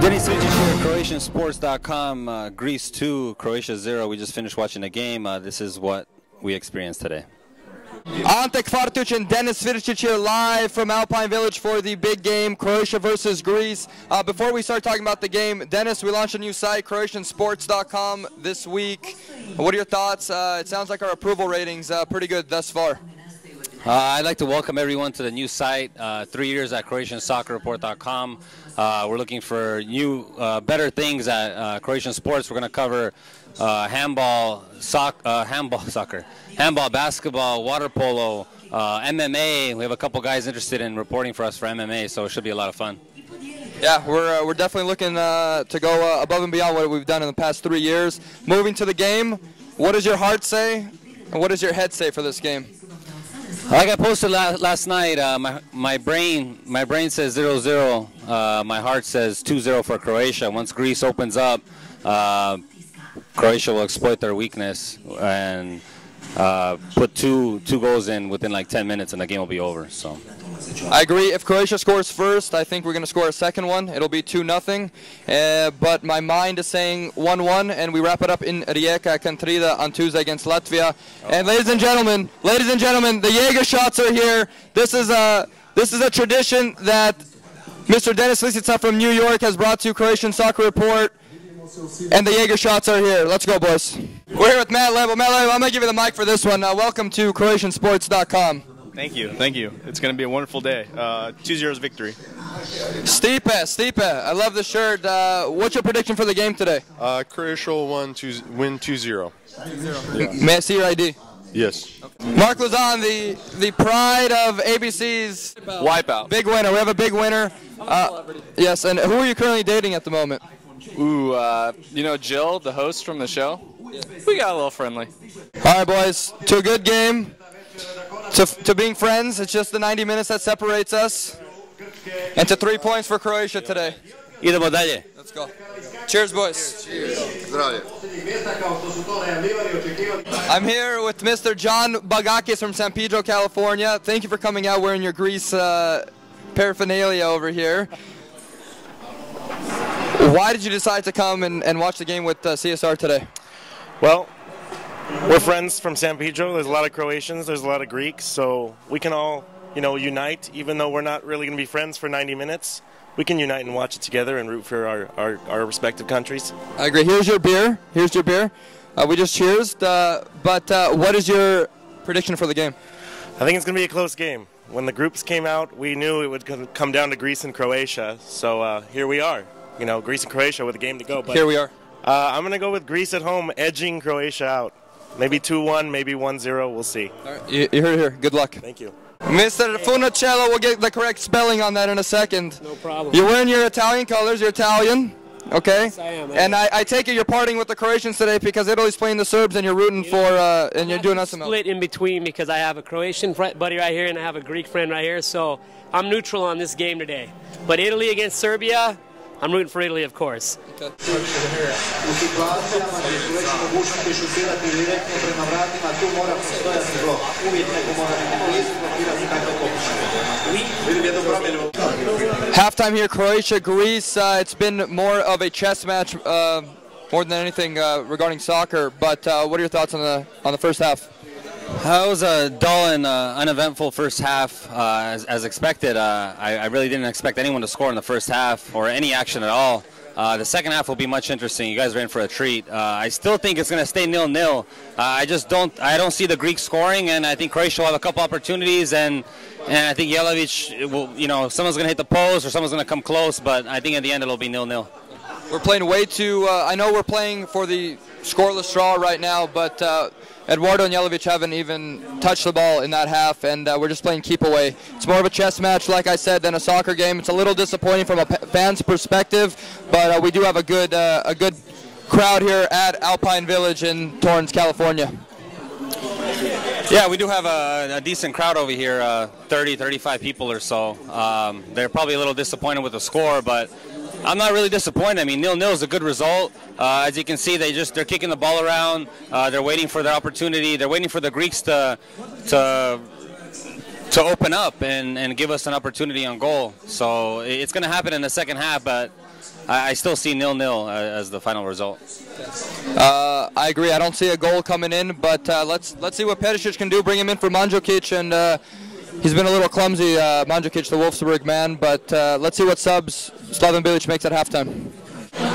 Denis Vicic here, CroatianSports.com. Greece 2, Croatia 0. We just finished watching the game. This is what we experienced today. Ante Kvartuc and Denis Vicic here live from Alpine Village for the big game, Croatia versus Greece. Before we start talking about the game, Denis, we launched a new site, CroatianSports.com, this week. What are your thoughts? It sounds like our approval ratings pretty good thus far. I'd like to welcome everyone to the new site, 3 years at CroatianSoccerReport.com. We're looking for new, better things at Croatian Sports. We're going to cover handball, soccer, handball, basketball, water polo, MMA. We have a couple guys interested in reporting for us for MMA, so it should be a lot of fun. Yeah, we're definitely looking to go above and beyond what we've done in the past 3 years. Moving to the game, what does your heart say, and what does your head say for this game? Like I posted last night, my brain says 0-0. My heart says 2-0 for Croatia. Once Greece opens up, Croatia will exploit their weakness and put two goals in within like 10 minutes, and the game will be over. So I agree. If Croatia scores first, I think we're going to score a second one. It'll be 2-0. But my mind is saying 1-1, and we wrap it up in Rijeka Kantrida on Tuesday against Latvia. And ladies and gentlemen, the Jaeger shots are here. This is a tradition that Mr. Denis Lisica from New York has brought to Croatian Soccer Report. And the Jaeger shots are here. Let's go, boys. We're here with Matt Level. Matt Level, I'm going to give you the mic for this one. Welcome to CroatianSports.com. Thank you. Thank you. It's going to be a wonderful day. 2-0 victory. Stipe, I love the shirt. What's your prediction for the game today? Croatia will win 2-0. May I see your ID? Yes. Mark Luzon, the pride of ABC's Wipeout. big winner. We have a big winner. Yes, and who are you currently dating at the moment? Ooh, you know Jill, the host from the show? We got a little friendly. All right, boys, to a good game, to being friends. It's just the 90 minutes that separates us. And to 3 points for Croatia today. idemo dalje. Let's go. Cheers, boys. I'm here with Mr. John Bagakis from San Pedro, California. Thank you for coming out wearing your Greece paraphernalia over here. Why did you decide to come and watch the game with CSR today? Well, we're friends from San Pedro. There's a lot of Croatians, there's a lot of Greeks, so we can all, unite, even though we're not really going to be friends for 90 minutes. We can unite and watch it together and root for our respective countries. I agree. Here's your beer. We just cheersed. But what is your prediction for the game? I think it's going to be a close game. When the groups came out, we knew it would come down to Greece and Croatia. So here we are. Greece and Croatia with a game to go. But here we are. I'm going to go with Greece at home, edging Croatia out. Maybe 2-1, maybe 1-0. We'll see. All right. You heard it here. Good luck. Thank you. Mr. Funicello will get the correct spelling on that in a second. No problem. You're wearing your Italian colors. You're Italian. Okay. Yes, I am. And I take it you're partying with the Croatians today because Italy's playing the Serbs and you're rooting for, and you're doing SML. Split in between because I have a Croatian buddy right here and I have a Greek friend right here, so I'm neutral on this game today. But Italy against Serbia, I'm rooting for Italy, of course. Okay. Halftime here, Croatia, Greece. It's been more of a chess match, more than anything regarding soccer. But what are your thoughts on the first half? It was a dull and uneventful first half, as expected. I really didn't expect anyone to score in the first half or any action at all. The second half will be much interesting. You guys are in for a treat. I still think it's going to stay 0-0. I don't see the Greeks scoring, and I think Croatia will have a couple opportunities, and I think Jelavic will, someone's going to hit the post or someone's going to come close, but I think at the end it'll be 0-0. We're playing way too. I know we're playing for the scoreless draw right now, but Eduardo and Jelavic haven't even touched the ball in that half, and we're just playing keep away. It's more of a chess match, like I said, than a soccer game. It's a little disappointing from a fan's perspective, but we do have a good crowd here at Alpine Village in Torrance, California. Yeah, we do have a decent crowd over here, 30, 35 people or so. They're probably a little disappointed with the score, but I'm not really disappointed. I mean, 0-0 is a good result. As you can see, they're kicking the ball around. They're waiting for their opportunity. They're waiting for the Greeks to open up and give us an opportunity on goal. So it's going to happen in the second half, but I still see 0-0 as the final result. I agree. I don't see a goal coming in, but let's see what Perisic can do. Bring him in for Mandzukic, and he's been a little clumsy, Mandzukic, the Wolfsburg man, but let's see what subs Slaven Bilic makes at halftime.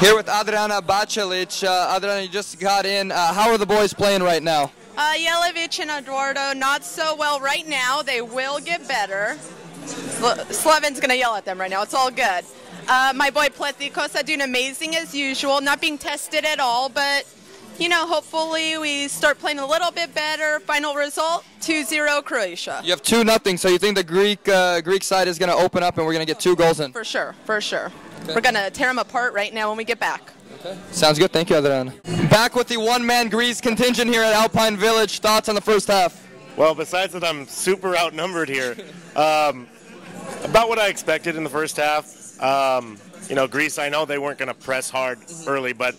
Here with Adriana Bacelic. Adriana, you just got in. How are the boys playing right now? Jelevic and Eduardo, not so well right now. They will get better. Slaven's going to yell at them right now. It's all good. My boy Pletikos doing amazing as usual, not being tested at all, but, you know, hopefully we start playing a little bit better. Final result, 2-0 Croatia. You have 2-0, so you think the Greek side is going to open up and we're going to get 2 goals in? For sure, for sure. Okay. We're going to tear them apart right now when we get back. Okay. Sounds good. Thank you, Adriana. Back with the one-man Greece contingent here at Alpine Village. Thoughts on the first half? Well, besides that I'm super outnumbered here, about what I expected in the first half. You know, Greece, I know they weren't going to press hard early, but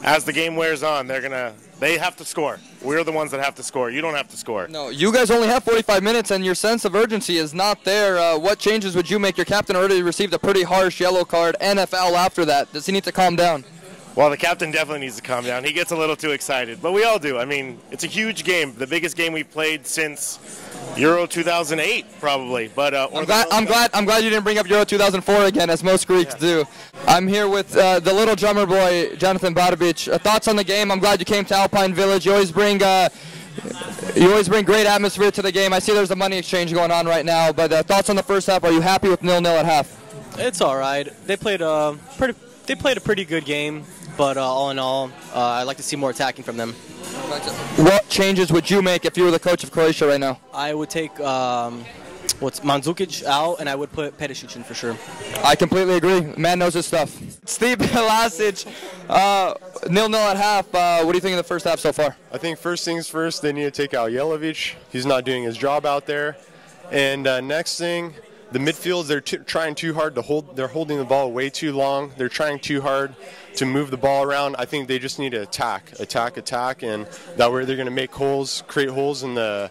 as the game wears on, they have to score. We're the ones that have to score. You don't have to score. No, you guys only have 45 minutes, and your sense of urgency is not there. What changes would you make? Your captain already received a pretty harsh yellow card and a foul after that. Does he need to calm down? Well, the captain definitely needs to calm down. He gets a little too excited, but we all do. I mean, it's a huge game, the biggest game we've played since Euro 2008, probably. But I'm glad you didn't bring up Euro 2004 again, as most Greeks do. I'm here with the little drummer boy, Jonathan Barbic. Thoughts on the game? I'm glad you came to Alpine Village. You always bring great atmosphere to the game. I see there's a money exchange going on right now. But thoughts on the first half? Are you happy with 0-0 at half? It's all right. They played a pretty good game. But all in all, I'd like to see more attacking from them. What changes would you make if you were the coach of Croatia right now? I would take Mandzukic out, and I would put Perisic in for sure. I completely agree. Man knows his stuff. Steve Pilasic, 0-0 at half. What do you think of the first half so far? I think first things first, they need to take out Jelevic. He's not doing his job out there. And next thing, the midfields, they're trying too hard to hold. They're holding the ball way too long. They're trying too hard to move the ball around. I think they just need to attack, and that way they're going to make holes, create holes in the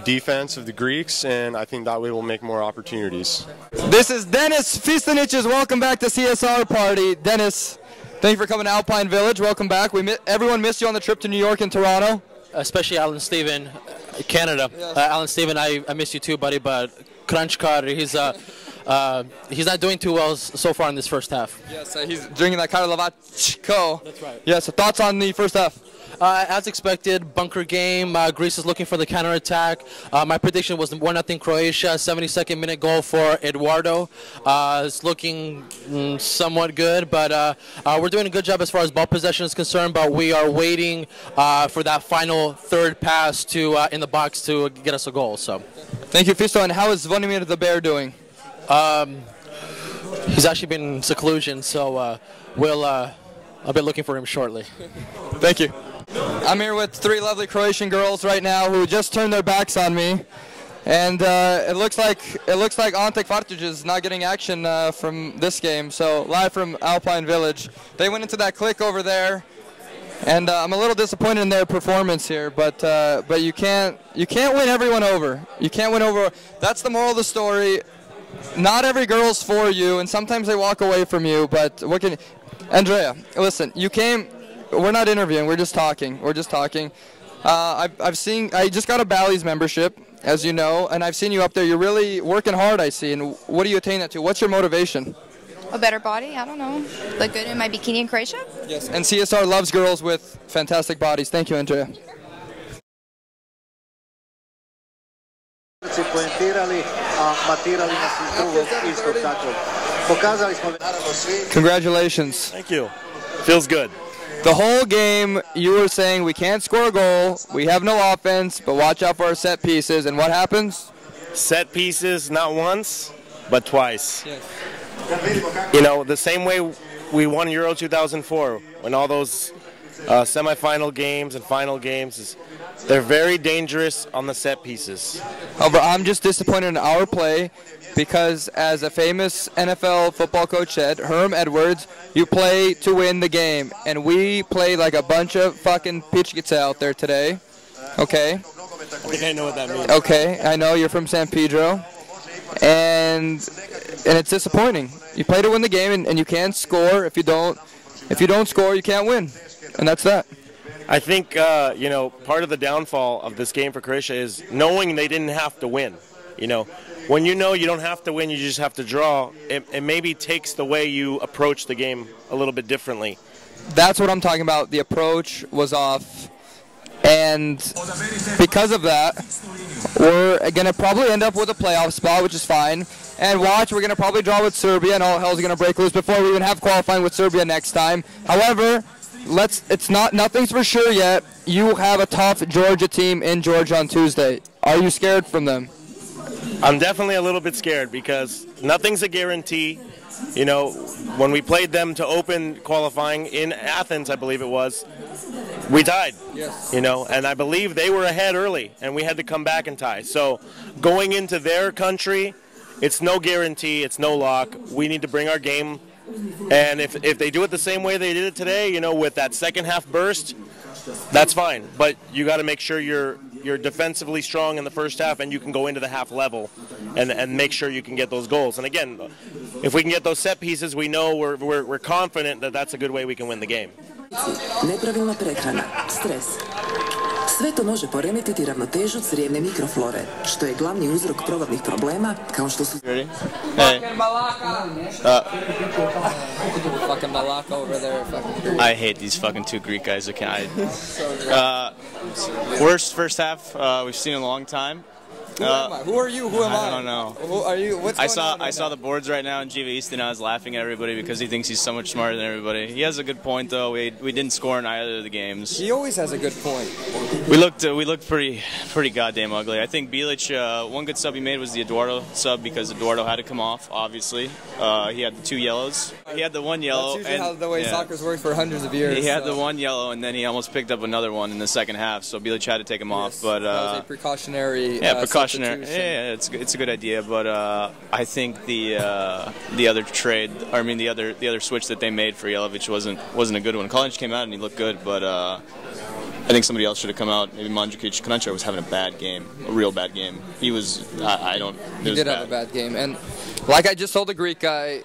defense of the Greeks, and I think that way we'll make more opportunities. This is Dennis Fistaniches. Welcome back to CSR Party. Dennis, thank you for coming to Alpine Village. Welcome back. Everyone missed you on the trip to New York and Toronto. Especially Alan Steven, Canada. Yes. Alan Steven, I miss you too, buddy, but Crunch Card, he's not doing too well so far in this first half. Yes, he's drinking that Karlovac. That's right. Yes, so thoughts on the first half? As expected, bunker game. Greece is looking for the counterattack. My prediction was 1-0 Croatia, 72nd minute goal for Eduardo. It's looking somewhat good, but we're doing a good job as far as ball possession is concerned, but we are waiting for that final third pass to in the box to get us a goal. So, thank you, Fisto. And how is Zvonimir the Bear doing? He's actually been in seclusion, so I'll be looking for him shortly. Thank you. I'm here with 3 lovely Croatian girls right now who just turned their backs on me, and it looks like Ante Kvartic is not getting action from this game. So live from Alpine Village, they went into that clique over there, and I'm a little disappointed in their performance here. But you can't win everyone over. You can't win over. That's the moral of the story. Not every girl's for you, and sometimes they walk away from you. But what can Andrea, listen, you came. We're not interviewing. We're just talking. I just got a Bally's membership, as you know, and I've seen you up there. You're really working hard, I see. And what do you attain that to? What's your motivation? A better body. I don't know. Look good in my bikini in Croatia. Yes. And CSR loves girls with fantastic bodies. Thank you, Andrea. Congratulations. Thank you. Feels good. The whole game, you were saying we can't score a goal, we have no offense, but watch out for our set pieces. And what happens? Set pieces, not once, but twice. Yes. You know, the same way we won Euro 2004, when all those semifinal games and final games, they're very dangerous on the set pieces. Oh, but I'm just disappointed in our play because, as a famous NFL football coach said, Herm Edwards, you play to win the game. And we play like a bunch of fucking pitchkits out there today. Okay? I think I know what that means. Okay, I know you're from San Pedro. And and it's disappointing. You play to win the game, and you can't score. If you don't score, you can't win, and that's that. I think, part of the downfall of this game for Croatia is knowing they didn't have to win. When you know you don't have to win, you just have to draw, it maybe takes the way you approach the game a little bit differently. That's what I'm talking about. The approach was off, and because of that, we're going to probably end up with a playoff spot, which is fine. And watch, we're going to probably draw with Serbia, and all hell's going to break loose before we even have qualifying with Serbia next time. However, nothing's for sure yet. You have a tough Georgia team in Georgia on Tuesday. Are you scared from them? I'm definitely a little bit scared because nothing's a guarantee. When we played them to open qualifying in Athens, I believe it was, we tied. Yes. And I believe they were ahead early, and we had to come back and tie. So going into their country, it's no guarantee, it's no lock. We need to bring our game. And if they do it the same way they did it today, with that second half burst, that's fine. But you got to make sure you're defensively strong in the first half, and you can go into the half level and make sure you can get those goals. And again, if we can get those set pieces, we know we're confident that that's a good way we can win the game. Nepravilna prehrana, stres. Sve to može poremetiti ravnotežu crijevne mikroflore, što je glavni uzrok probavnih problema, kao što su... Hey. Fucking Balaka over there. I hate these fucking two Greek guys. Worst first half we've seen in a long time. Who am I? Who are you? Who am I? I don't know. Who are you? What's going on right I saw the boards right now, and Giva Easton is laughing at everybody because he thinks he's so much smarter than everybody. He has a good point, though. We didn't score in either of the games. He always has a good point. We looked pretty goddamn ugly. I think Bilic, one good sub he made was the Eduardo sub because Eduardo had to come off. Obviously, he had the 2 yellows. He had the 1 yellow. That's usually how the way soccer's worked for hundreds of years. He had the 1 yellow, and then he almost picked up another one in the second half. So Bilic had to take him off. But that was a precautionary. Precautionary. Yeah, it's a good idea, but I think the other trade, the other switch that they made for Jelavic wasn't a good one. Kalinic came out and he looked good, but I think somebody else should have come out. Maybe Mandzukic. Konečar was having a bad game, a real bad game. He was. He did have a bad game, and like I just told the Greek guy,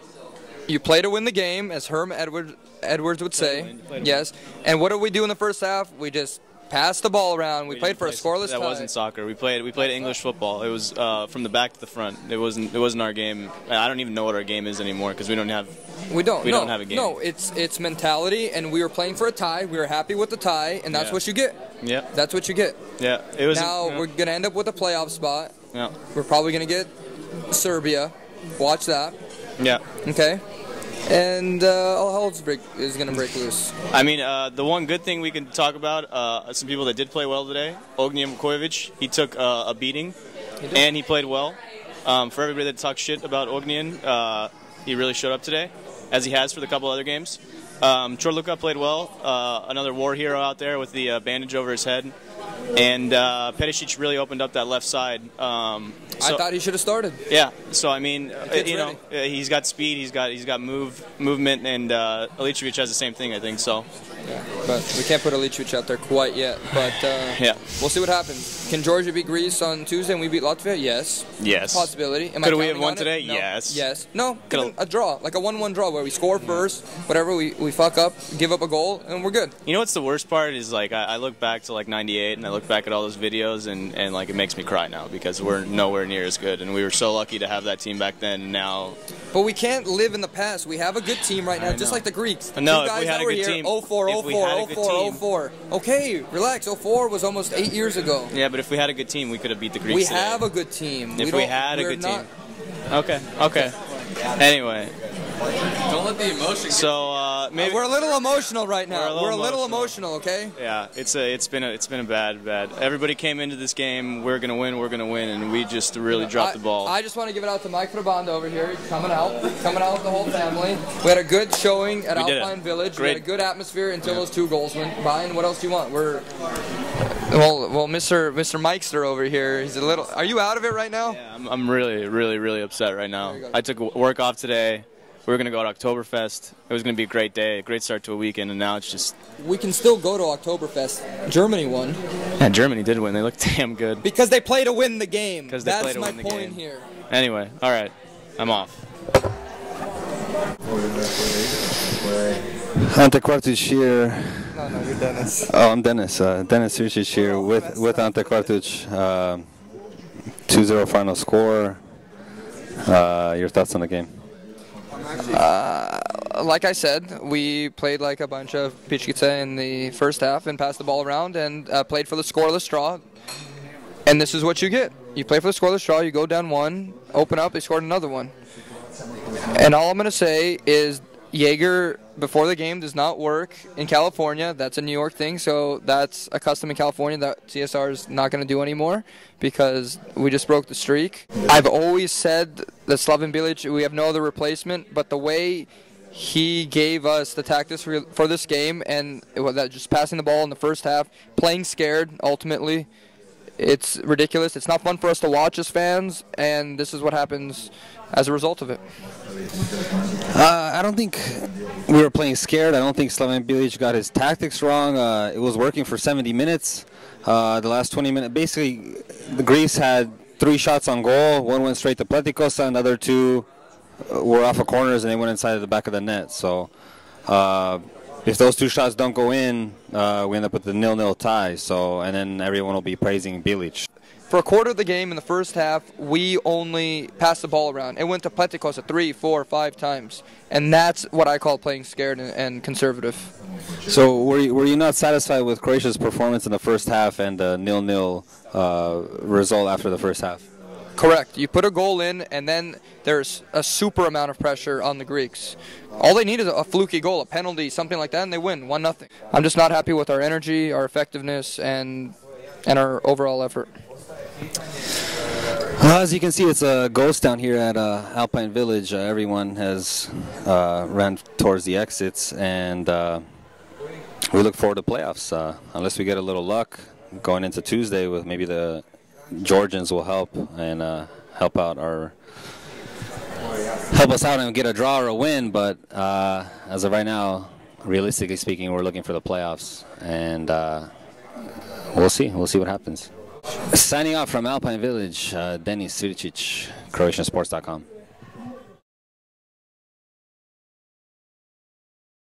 you play to win the game, as Herm Edwards would say. Yes, and what did we do in the first half? We just passed the ball around. We played for a scoreless tie. That wasn't soccer. We played English football. It was from the back to the front. It wasn't our game. I don't even know what our game is anymore because we don't have a game. No, it's mentality, and we were playing for a tie. We were happy with the tie, and that's what you get. Yeah. That's what you get. Yeah. We're gonna end up with a playoff spot. Yeah. We're probably gonna get Serbia. Watch that. Yeah. Okay. And all hell is going to break loose. The one good thing we can talk about, some people that did play well today, Ognjen Vukojevic, he took a beating, and he played well. For everybody that talks shit about Ognjen, he really showed up today, as he has for the couple other games. Chorluka played well, another war hero out there with the bandage over his head. And Perisic really opened up that left side. I thought he should have started. Yeah. So he's got speed, he's got movement, and Ilicevic has the same thing, I think. So. Yeah, but we can't put Ilicevic out there quite yet. But we'll see what happens. Can Georgia beat Greece on Tuesday and we beat Latvia? Yes. Yes. Possibility. Could we have won today? No. Yes. Yes. No. A draw, like a 1-1 draw where we score first, whatever, we fuck up, give up a goal, and we're good. You know what's the worst part is I look back to '98 and I look back at all those videos and it makes me cry now because we're nowhere near as good, and we were so lucky to have that team back then, and now. But we can't live in the past. We have a good team right now, just like the Greeks. No, if we had a good team. 04. Okay, relax. 04 was almost 8 years ago. Yeah, but if we had a good team, we could have beat the Greeks. We have a good team. If we had a good team. Okay. Anyway. Don't let the emotion. So maybe we're a little emotional right now. We're a little emotional, okay? Yeah, it's been a bad. Everybody came into this game. We're gonna win, and we just really dropped the ball. I just want to give it out to Mike Frabanda over here. He's coming out with the whole family. We had a good showing at Alpine Village. We had a good atmosphere until those 2 goals went by. And what else do you want? Well, Mr. Mikester over here. He's a little. Are you out of it right now? Yeah, I'm really upset right now. I took work off today. We were going to go to Oktoberfest. It was going to be a great day, a great start to a weekend, and now it's just... We can still go to Oktoberfest. Germany won. Yeah, Germany did win. They looked damn good. Because they play to win the game. That's my point here. Anyway, all right. I'm off. Ante Quartuc here. No, you're Dennis. Oh, I'm Dennis. Dennis Sucic here with Ante Quartuc. 2-0 final score. Your thoughts on the game? Like I said, we played like a bunch of pichkice in the first half and passed the ball around and played for the scoreless draw. And this is what you get. You play for the scoreless draw, you go down one, open up, they scored another one. And all I'm going to say is Jaeger before the game does not work in California. That's a New York thing, so that's a custom in California that CSR is not going to do anymore because we just broke the streak. I've always said that Slaven Bilic, we have no other replacement, but the way he gave us the tactics for this game and just passing the ball in the first half, playing scared ultimately, it's ridiculous. It's not fun for us to watch as fans, and this is what happens as a result of it. I don't think we were playing scared. I don't think Slaven Bilic got his tactics wrong. It was working for 70 minutes. The last 20 minutes, basically, the Greece had 3 shots on goal. One went straight to Pletikosa, and the other 2 were off of corners, and they went inside the back of the net. So if those 2 shots don't go in, we end up with the 0-0 tie. So, and then everyone will be praising Bilic. For a quarter of the game in the first half, we only passed the ball around. It went to Pletikosa 3, 4, 5 times. And that's what I call playing scared and conservative. So were you not satisfied with Croatia's performance in the first half and the 0-0 result after the first half? Correct. You put a goal in, and then there's a super amount of pressure on the Greeks. All they need is a fluky goal, a penalty, something like that, and they win 1-0. I'm just not happy with our energy, our effectiveness, and our overall effort. As you can see, it's a ghost down here at Alpine Village. Everyone has ran towards the exits, and we look forward to playoffs. Unless we get a little luck going into Tuesday, with maybe the Georgians will help and help us out and get a draw or a win. But as of right now, realistically speaking, we're looking for the playoffs, and we'll see. We'll see what happens. Signing off from Alpine Village, Denis Svircic, CroatianSports.com.